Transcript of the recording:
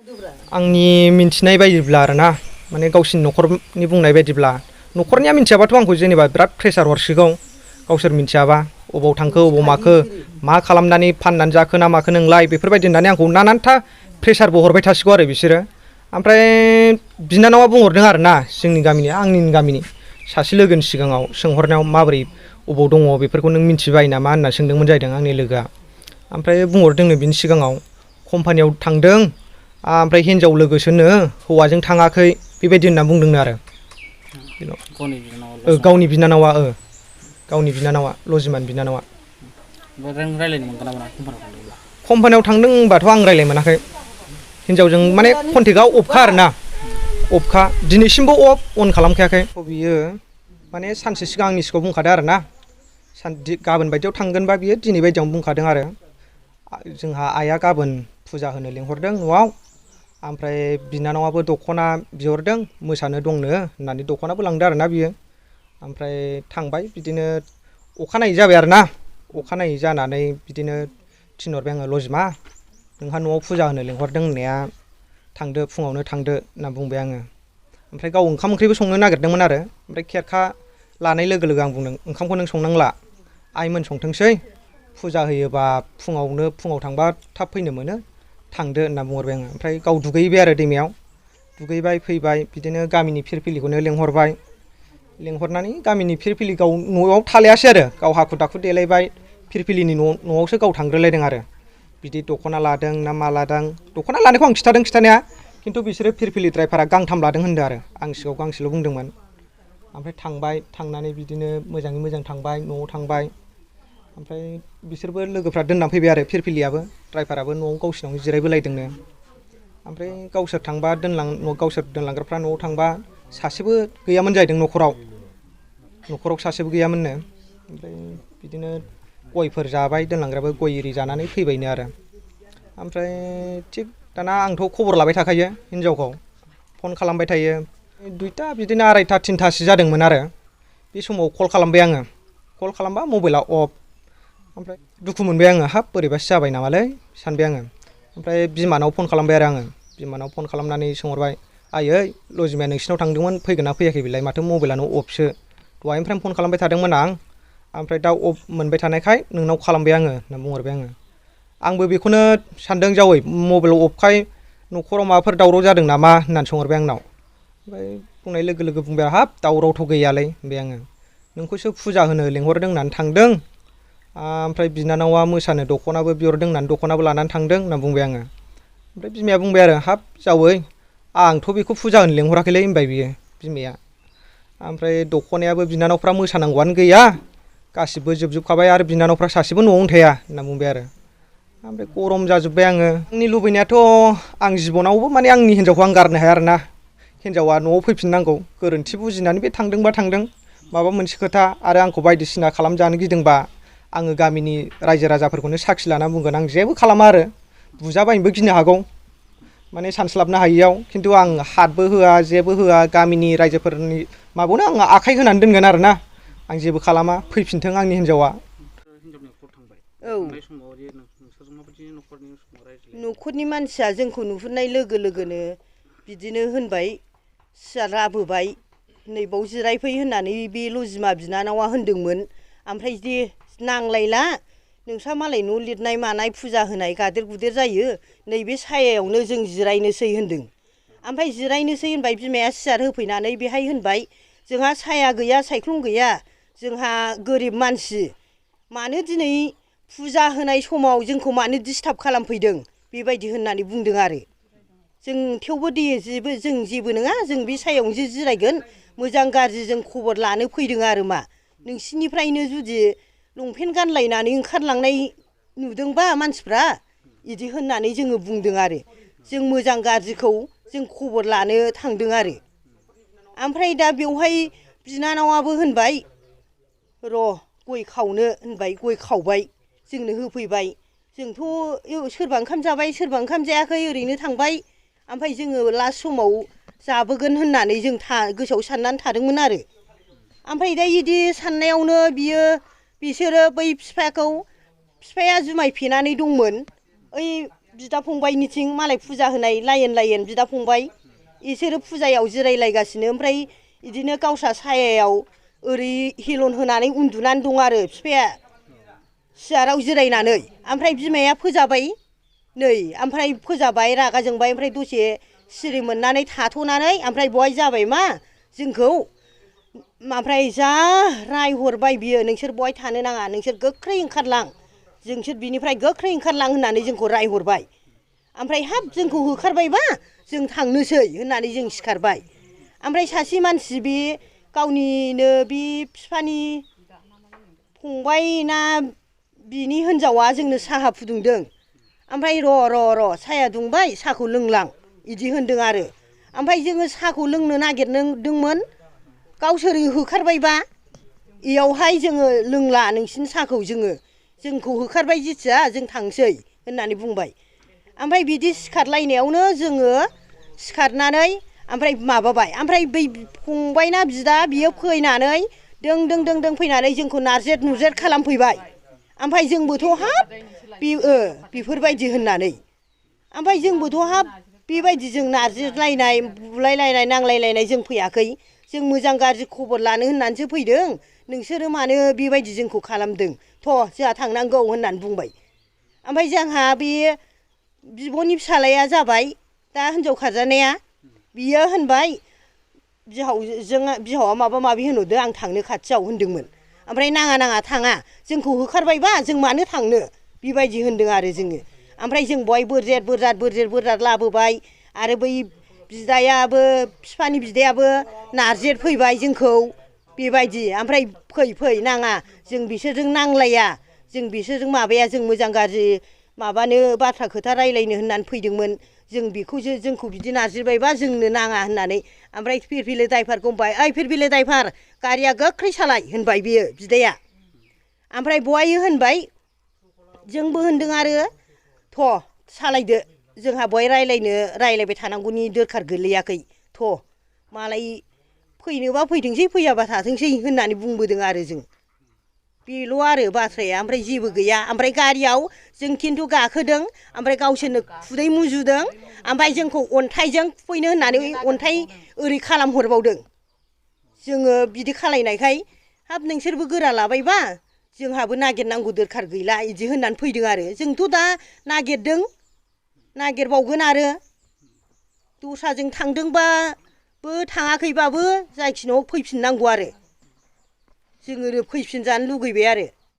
आंनि मिन्थिनाय बायदिब्ला आरोना माने गावसिनि न'खरनि बुंनाय बायदिब्ला न'खरनिया मिन्थियाबाथ' आंखौ जेनेबा बिराद प्रेसार हरसिगौ गावसोर मिन्थियाबा अबाव थांखो अबाव माखो मा खालामनानै फाननानै जाखो ना माखो नोंलाय बेफोरबायदि होननानै आंखौ नानानथा प्रेसारबो हरबाय थासिगौ आरो बिसोरो ओमफ्राय बिनानावा बुंहरदों आरोना जोंनि गामिनि आंनि गामिनि सासे लोगोनि सिगाङाव सोंहरनायाव माबोरै अबाव दङ बेफोरखौ नों मिन्थिबाय नामा होनना सोंदोंमोन जाहैदों आंनि लोगोआ ओमफ्राय बुंहरदोंनो बिनि सिगाङाव कम्पानियाव थांदों ओमफ्राय हिन्जाव लोगोसोनो हौवाजों थाङाखै बेबायदि होनना बुंदोंनो आरो गावनि बिनानावा लजिमानि बिनानावा कम्पानियाव थांदों होनबाथ' आं रायज्लायनो मोनाखै हिन्जावजों माने कन्टेक्टआ अफखा आरोना अफखा दिनैसिमबो अन खालामखायाखै बियो माने सानसे सिगां आंनि सिगाङाव बुंखादों आरोना गाबोन बायदियाव थांगोनबा बियो दिनै बायदियावनो बुंखादों आरो जोंहा आइया गाबोन फुजा होनो लिंहरदों न'आव ओमफ्राय बिनानावाबो दख'ना बिहरदों मोसानो दंनो होननानै दख'नाबो लांदों आरोना बियो ओमफ्राय थांबाय बिदिनो अखानायै जाबाय आरोना अखानायै जानानै बिदिनो थिनहरबाय आङो लजिमा नोंहा न'आव फुजा होनो लिंहरदों होननाया थांदो फुङावनो थांदो होनना बुंबाय आङो ओमफ्राय गाव ओंखाम ओंख्रिबो संनो नागिरदोंमोन आरो ओमफ्राय खेरखा लानाय लोगो लोगो आं बुंदों ओंखामखौ नों संनांला आइमोन संथोंसै फुजा होयोबा फुङाव थांबा थाब फैनो मोनो थांदो होनना बुंहरबाय आङो ओमफ्राय गाव दुगैबाय आरो दैमायाव दुगैबाय फैबाय बिदिनो गामिनि फिरफिलिखौनो लेंहरनानै गामिनि फिरफिलि गाव न'आव थालायासै आरो गाव हाखु दाखु देलायबाय फिरफिलिनि न'आवसो गाव थांग्रोलायदों आरो बिदि दख'ना लादों ना मा लादों दख'ना लानायखौ आं खिन्थादों खिन्थानाया खिन्थु बिसोरो फिरफिलि ड्राइभारा गांथाम लादों होनदों आरो आं सिगाङाव गांसेल' बुंदोंमोन ओमफ्राय थांबाय थांनानै बिदिनो मोजाङै मोजां थांबाय न'आव थांबाय ओमफ्राय बिसोरबो लोगोफ्रा दोननानै फैबाय आरो फिरफिलियाबो ड्राइभाराबो न'आव गावसिनावनो जिरायबोलायदोंनो ओमफ्राय गावसोर थांबा गावसोर दोनलांग्राफ्रा न'आव थांबा सासेबो गैयामोन जाहैदों न'खराव सासेबो गैयामोननो ओमफ्राय बिदिनो गयफोर जाबाय दोनलांग्राबो गय एरि जानानै फैबायनो आरो ओमफ्राय थिग दाना आंथ' खबर लाबाय थाखायो हिन्जावखौ फन खालामबाय थायो 2टा बिदिनो 2:30 3टासो जादोंमोन आरो बे समाव कल खालामबाय आङो कल खालामबा मबाइला अफ ओमफ्राय दुखु मोनबाय आङो हाब बोरैबासो जाबाय नामालै सानबाय आङो ओमफ्राय बिमानाव फन खालामबाय आरो आङो बिमानाव फन खालामनानै सोंहरबाय आइयै लजिमाया नोंसिनाव थांदोंमोन फैगोन ना फैयाखै बेलाय माथो मबाइलानो अफसो दहायनिफ्रायनो फन खालामबाय थादोंमोन आं ओमफ्राय दा अफ मोनबाय थानायखाय नोंनाव खालामबाय आङो होनना बुंहरबाय आंबो बेखौनो सानदों जावै मबाइल अफखाय न'खराव माबाफोर दावराव जादों नामा होननानै सोंहरबाय आंनाव ओमफ्राय बुंनाय लोगो लोगो बुंबाय हाब दावरावथ' गैयालै होनबाय आङो नोंखौसो फुजा होनो लिंहरदों होननानै थांदों ओमफ्राय बिनानावा मोसानो दख'नाबो बिहरदों होननानै दख'नाबो लानानै थांदों होनना बुंबाय आङो ओमफ्राय बिमाया बुंबाय आरो हाब जावै आंथ' बेखौ फुजा होनो लिंहराखैलै होनबाय बियो बिमाया ओमफ्राय दख'नायाबो बिनानावफ्रा मोसानांगौआनो गैया गासिबो जोबजोबखाबाय आरो बिनानावफ्रा सासेबो न'आवनो थाया होनना बुंबाय आरो ओमफ्राय गरम जाजोब्बाय आङो आंनि लुबैनायाथ' आं जिबनावबो माने आंनि हिन्जावखौ आं गारनो हाया आरोना हिन्जावा न'आव फैफिननांगौ गोरोन्थि बुजिनानै बे थांदोंबा थांदों माबा मोनसे खोथा आरो आंखौ बायदिसिना खालामजानो गिदोंबा आङो गामिनि रायजो राजाफोरखौनो साखि लाना बुंगोन आं जेबो खालामा आरो बुजाबायनोबो गिनो हागौ माने सानस्लाबनो हायियाव खिन्थु आं हातबो होआ जेबो होआ गामिनि रायजोफोरनि माबायावनो आं आखाइ होनानै दोनगोन आरोना आं जेबो खालामा फैफिनथों आंनि हिन्जावा न'खरनि मानसिया जोंखौ नुहुरनाय लोगो लोगोनो बिदिनो होनबाय सियार लाबोबाय नैबाव जिरायफै होननानै बे लजिमा बिनानावा होनदोंमोन ओमफ्राय दे नांलायला नोंस्रा मालाय न' लिरनाय मानाय फुजा होनाय गादेर गुदेर जायो नैबे सायायावनो जों जिरायनोसै होनदों ओमफ्राय जिरायनोसै होनबाय बिमाया सियार होफैनानै बेहाय होनबाय जोंहा साया गैया सायख्लुम गैया जोंहा गोरिब मानसि मानो दिनै फुजा होनाय समाव जोंखौ मानो डिस्टार्ब खालामफैदों बेबायदि होननानै बुंदों आरो जों थेवबो दे जों जेबो नङा जों बे सायावनो जिरायगोन मोजां गाज्रि जों खबर लानो फैदों आरो मा नोंसिनिफ्रायनो जुदि लंपेन्ट गानलायनानै ओंखारलांनाय नुदोंबा मानसिफ्रा बिदि होननानै जोङो बुंदों आरो जों मोजां गाज्रिखौ जों खबर लानो थांदों आरो ओमफ्राय दा बेवहाय बिनानावाबो होनबाय र' गय खावनो होनबाय गय खावबाय जोंनो होफैबाय जोंथ' सोरबा ओंखाम जाबाय सोरबा ओंखाम जायाखै ओरैनो थांबाय ओमफ्राय जोङो लास्ट समाव जाबोगोन होननानै जों गोसोआव साननानै थादोंमोन आरो ओमफ्राय दा बिदि साननायावनो बिसोरो बै बिफाया जुमाय फेनानै दंमोन ओइ बिदा फंबायनिथिं मालाय फुजा होनाय लाइन लाइन बिदा फंबाय इसोरो फुजायाव जिरायलायगासिनो ओमफ्राय बिदिनो गावसा सायायाव ओरै हेलन होनानै उन्दुनानै दं आरो बिफाया सियाराव जिरायनानै ओमफ्राय बिमाया फोजाबाय नै ओमफ्राय फोजाबाय रागा जोंबाय ओमफ्राय दसे सिरि मोननानै थाथ'नानै ओमफ्राय बहाय जाबाय मा जोंखौ ओमफ्राय जा रायहरबाय बियो नोंसोर बहाय थानो नाङा नोंसोर गोख्रै ओंखारलां जोंसोर बिनिफ्राय गोख्रै ओंखारलां होननानै जोंखौ रायहरबाय ओमफ्राय हाब जोंखौ होखारबायबा जों थांनोसै होननानै जों सिखारबाय ओमफ्राय सासे मानसि बे गावनिनो बे बिफानि फंबाय ना बिनि हिनजावा जोंनो साहा फुदुंदों ओमफ्राय र' साहाया दुंबाय साहाखौ लोंलां बिदि होनदों आरो ओमफ्राय जोङो साहाखौ लोंनो नागिरदोंमोन गावसोर होखारबायबा इयावहाय जोङो लोंला नोंसिनि साहाखौ जोंखौ होखारबाय जिथिया जों थांसै होननानै बुंबाय ओमफ्राय बिदि सिखारलायनायावनो जोङो सिखारनानै ओमफ्राय माबाबाय ओमफ्राय बै फंबायना बिदा बियो फैनानै दों फैनानै जोंखौ नारजेर नुरजेर खालामफैबाय ओमफ्राय जोंबोथ' हाब बेफोरबायदि होननानै ओमफ्राय जोंबोथ' हाब बेबायदि जों नारजिलायनाय बुलायलायनाय नांलायलायनाय जों फैयाखै जों मोजां गाज्रि खबर लानो होननानैसो फैदों नोंसोरो मानो बेबायदि जोंखौ खालामदों थ' जोंहा थांनांगौ होननानै बुंबाय ओमफ्राय जोंहा बे बिब'नि फिसाज्लाया जाबाय दा हिनजाव खारजानाया बियो होनबाय बिहावा माबा माबि होनहरदों आं थांनो खाथियाव होनदोंमोन ओमफ्राय नाङा थाङा जोंखौ होखारबायबा जों मानो थांनो बेबायदि होनदों आरो जोङो ओमफ्राय जों बहाय बोरजेर लाबोबाय आरो बै बिदायाबो बिफानि बिदायाबो नारजेर फैबाय जोंखौ बेबायदि ओमफ्राय फै नाङा जों बिसोरजों नांलाया जों बिसोरजों माबाया जों मोजां गाज्रि माबानो बाथ्रा खोथा रायलायनो होननानै फैदोंमोन जों बेखौसो जोंखौ बिदि नारजिबायबा जोंनो नाङा होननानै ओमफ्राय फिरफिलि ड्राइभारखौ बुंबाय ओइ फिरफिलि ड्राइभार गारिया गोख्रै सालाय होनबाय बियो बिदाया ओमफ्राय बहाय होनबाय जोंबो होनदों आरो थ' सालायदो जोंहा बहाय रायलायबाय थानांगौनि दरखार गोलैयाखै थ' मालाय फैनोबा फैथोंसै फैयाबा थाथोंसै होननानै बुंबोदों आरो जों बेल' आरो बाथ्राया ओमफ्राय जेबो गैया ओमफ्राय गारियाव जों खिन्थु गाखोदों ओमफ्राय गावसोरनो खुदै मुजुदों ओमफ्राय जोंखौ अन्थाइजों खुबैनो होननानै अन्थाइ ओरै खालामहरबावदों जोङो बिदि खालायनायखाय हाब नोंसोरबो गोरा लाबायबा जोंहाबो नागिरनांगौ दरखार गैला बिदि होननानै फैदों आरो जोंथ' दा नागिरबावगोन आरो दस्राजों थांदोंबाबो थाङाखैबाबो जायखिनो फैफिननांगौ आरो जोङो फैफिनजानो लुगैबाय आरो